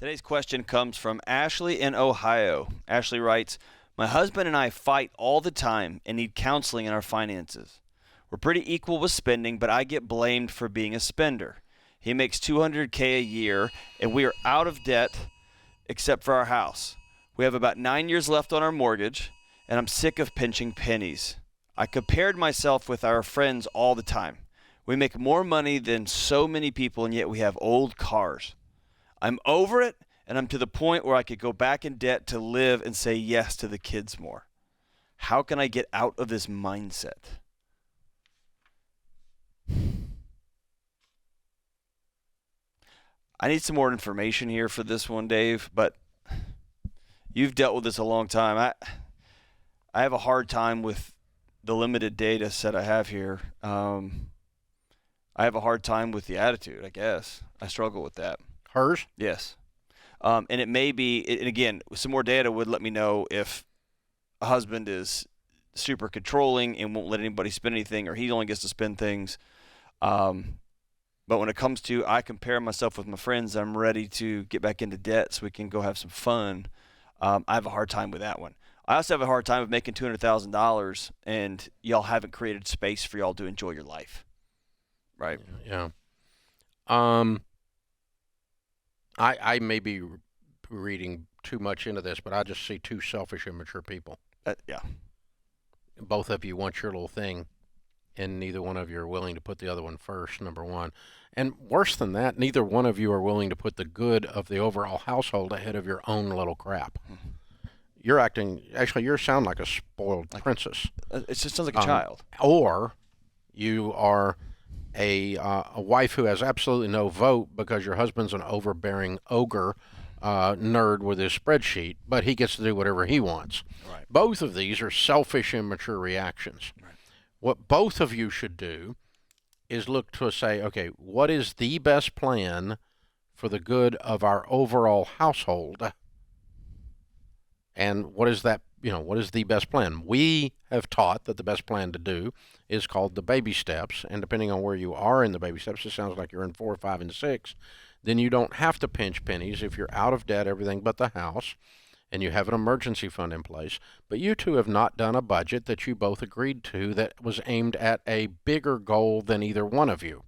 Today's question comes from Ashley in Ohio. Ashley writes, "My husband and I fight all the time and need counseling in our finances. We're pretty equal with spending, but I get blamed for being a spender. He makes $200K a year, and we are out of debt except for our house. We have about 9 years left on our mortgage, and I'm sick of pinching pennies. I compared myself with our friends all the time. We make more money than so many people, and yet we have old cars. I'm over it, and I'm to the point where I could go back in debt to live and say yes to the kids more. How can I get out of this mindset?" I need some more information here for this one, Dave, but you've dealt with this a long time. I have a hard time with the limited data set I have here. I have a hard time with the attitude, I guess. I struggle with that. Hers? Yes. And it may be, and again, some more data would let me know if a husband is super controlling and won't let anybody spend anything, or he only gets to spend things. But when it comes to, I compare myself with my friends, I'm ready to get back into debt so we can go have some fun. I have a hard time with that one. I also have a hard time with making $200,000 and y'all haven't created space for y'all to enjoy your life. Right? Yeah. I may be reading too much into this, but I just see two selfish, immature people. Yeah. Both of you want your little thing, and neither one of you are willing to put the other one first, number one. And worse than that, neither one of you are willing to put the good of the overall household ahead of your own little crap. Mm-hmm. You sound like a spoiled princess. It just sounds like a child. Or you are a wife who has absolutely no vote because your husband's an overbearing ogre nerd with his spreadsheet, but he gets to do whatever he wants. Right. Both of these are selfish, immature reactions. Right. What both of you should do is look to say, okay, what is the best plan for the good of our overall household? And what is that? What is the best plan? We have taught that the best plan to do is called the baby steps. And depending on where you are in the baby steps, it sounds like you're in 4, 5, and 6. Then you don't have to pinch pennies if you're out of debt, everything but the house, and you have an emergency fund in place. But you two have not done a budget that you both agreed to that was aimed at a bigger goal than either one of you.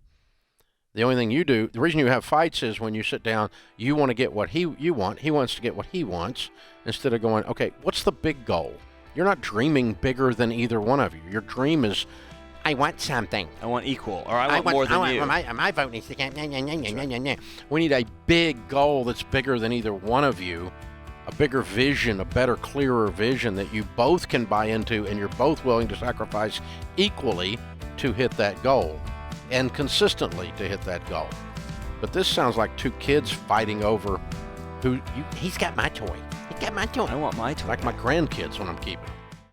The only thing you do, the reason you have fights is when you sit down, you want to get what you want, he wants to get what he wants, instead of going, okay, what's the big goal? You're not dreaming bigger than either one of you. Your dream is, I want something. I want equal, or I want more than you. My vote needs to get, We need a big goal that's bigger than either one of you, a bigger vision, a better, clearer vision that you both can buy into and you're both willing to sacrifice equally to hit that goal. And consistently to hit that goal. But this sounds like two kids fighting over he's got my toy. He got my toy. I want my toy. Like my grandkids when I'm keeping them.